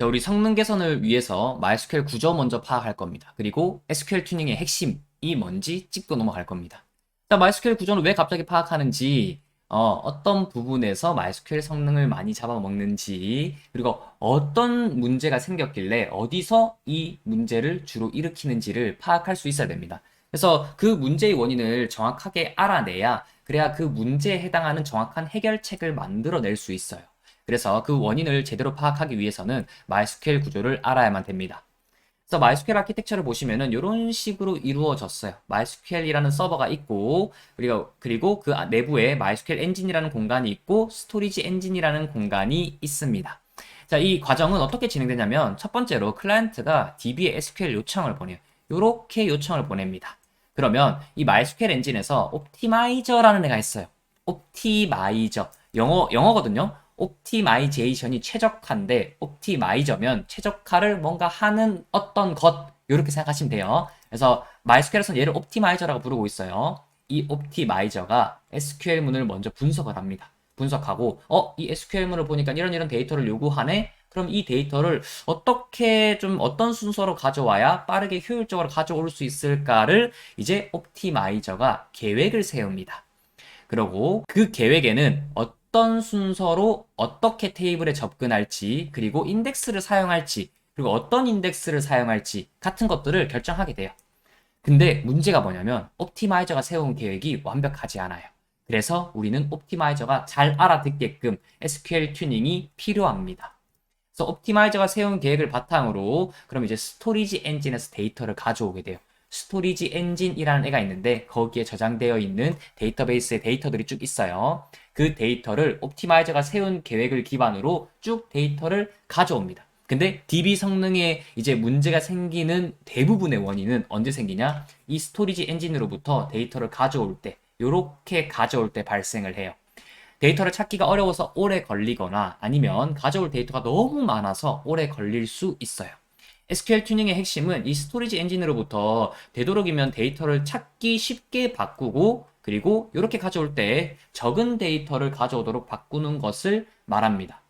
자, 우리 성능 개선을 위해서 MySQL 구조 먼저 파악할 겁니다. 그리고 SQL 튜닝의 핵심이 뭔지 짚고 넘어갈 겁니다. 자, MySQL 구조는 왜 갑자기 파악하는지, 어떤 부분에서 MySQL 성능을 많이 잡아먹는지, 그리고 어떤 문제가 생겼길래 어디서 이 문제를 주로 일으키는지를 파악할 수 있어야 됩니다. 그래서 그 문제의 원인을 정확하게 알아내야, 그래야 그 문제에 해당하는 정확한 해결책을 만들어낼 수 있어요. 그래서 그 원인을 제대로 파악하기 위해서는 MySQL 구조를 알아야만 됩니다. 그래서 MySQL 아키텍처를 보시면은 이런 식으로 이루어졌어요. MySQL이라는 서버가 있고, 그리고 그 내부에 MySQL 엔진이라는 공간이 있고, 스토리지 엔진이라는 공간이 있습니다. 자, 이 과정은 어떻게 진행되냐면, 첫 번째로 클라이언트가 DB에 SQL 요청을 보내요. 이렇게 요청을 보냅니다. 그러면 이 MySQL 엔진에서 옵티마이저라는 애가 있어요. 옵티마이저. 영어거든요. 옵티마이제이션이 최적화인데 옵티마이저면 최적화를 뭔가 하는 어떤 것 이렇게 생각하시면 돼요. 그래서 MySQL에서는 얘를 옵티마이저라고 부르고 있어요. 이 옵티마이저가 SQL문을 먼저 분석을 합니다. 분석하고 이 SQL문을 보니까 이런 데이터를 요구하네. 그럼 이 데이터를 어떻게 좀 어떤 순서로 가져와야 빠르게 효율적으로 가져올 수 있을까를 이제 옵티마이저가 계획을 세웁니다. 그리고 그 계획에는 어떤 순서로 어떻게 테이블에 접근할지, 그리고 인덱스를 사용할지, 그리고 어떤 인덱스를 사용할지 같은 것들을 결정하게 돼요. 근데 문제가 뭐냐면 옵티마이저가 세운 계획이 완벽하지 않아요. 그래서 우리는 옵티마이저가 잘 알아듣게끔 SQL 튜닝이 필요합니다. 그래서 옵티마이저가 세운 계획을 바탕으로 그럼 이제 스토리지 엔진에서 데이터를 가져오게 돼요. 스토리지 엔진이라는 애가 있는데 거기에 저장되어 있는 데이터베이스의 데이터들이 쭉 있어요. 그 데이터를 옵티마이저가 세운 계획을 기반으로 쭉 데이터를 가져옵니다. 근데 DB 성능에 이제 문제가 생기는 대부분의 원인은 언제 생기냐? 이 스토리지 엔진으로부터 데이터를 가져올 때, 요렇게 가져올 때 발생을 해요. 데이터를 찾기가 어려워서 오래 걸리거나 아니면 가져올 데이터가 너무 많아서 오래 걸릴 수 있어요. SQL 튜닝의 핵심은 이 스토리지 엔진으로부터 되도록이면 데이터를 찾기 쉽게 바꾸고 그리고 이렇게 가져올 때 적은 데이터를 가져오도록 바꾸는 것을 말합니다.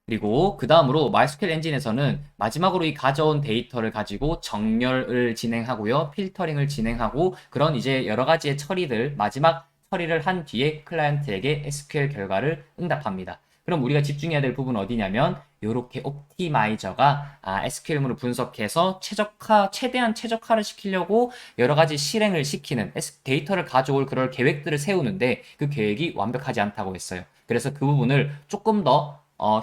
그리고 그 다음으로 MySQL 엔진에서는 마지막으로 이 가져온 데이터를 가지고 정렬을 진행하고요. 필터링을 진행하고 그런 이제 여러 가지의 처리들, 마지막 처리를 한 뒤에 클라이언트에게 SQL 결과를 응답합니다. 그럼 우리가 집중해야 될 부분은 어디냐면 이렇게 옵티마이저가 SQL문을 분석해서 최대한 최적화를 시키려고 여러 가지 실행을 시키는 데이터를 가져올 그럴 계획들을 세우는데 그 계획이 완벽하지 않다고 했어요. 그래서 그 부분을 조금 더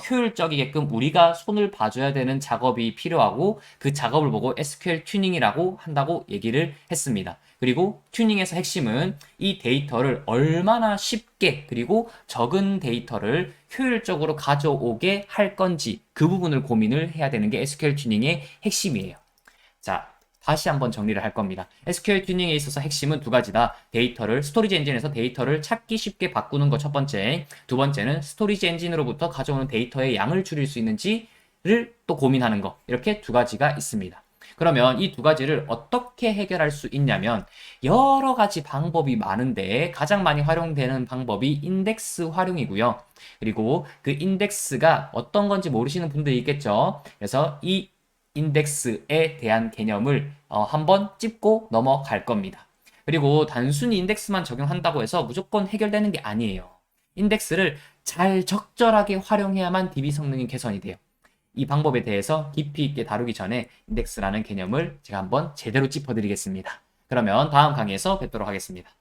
효율적이게끔 우리가 손을 봐줘야 되는 작업이 필요하고 그 작업을 보고 SQL 튜닝이라고 한다고 얘기를 했습니다. 그리고 튜닝에서 핵심은 이 데이터를 얼마나 쉽게 그리고 적은 데이터를 효율적으로 가져오게 할 건지 그 부분을 고민을 해야 되는 게 SQL 튜닝의 핵심이에요. 자, 다시 한번 정리를 할 겁니다. SQL 튜닝에 있어서 핵심은 두 가지다. 스토리지 엔진에서 데이터를 찾기 쉽게 바꾸는 거 첫 번째. 두 번째는 스토리지 엔진으로부터 가져오는 데이터의 양을 줄일 수 있는지를 또 고민하는 거. 이렇게 두 가지가 있습니다. 그러면 이 두 가지를 어떻게 해결할 수 있냐면 여러 가지 방법이 많은데 가장 많이 활용되는 방법이 인덱스 활용이고요. 그리고 그 인덱스가 어떤 건지 모르시는 분들이 있겠죠. 그래서 이 인덱스에 대한 개념을 한번 짚고 넘어갈 겁니다. 그리고 단순히 인덱스만 적용한다고 해서 무조건 해결되는 게 아니에요. 인덱스를 잘 적절하게 활용해야만 DB 성능이 개선이 돼요. 이 방법에 대해서 깊이 있게 다루기 전에 인덱스라는 개념을 제가 한번 제대로 짚어드리겠습니다. 그러면 다음 강의에서 뵙도록 하겠습니다.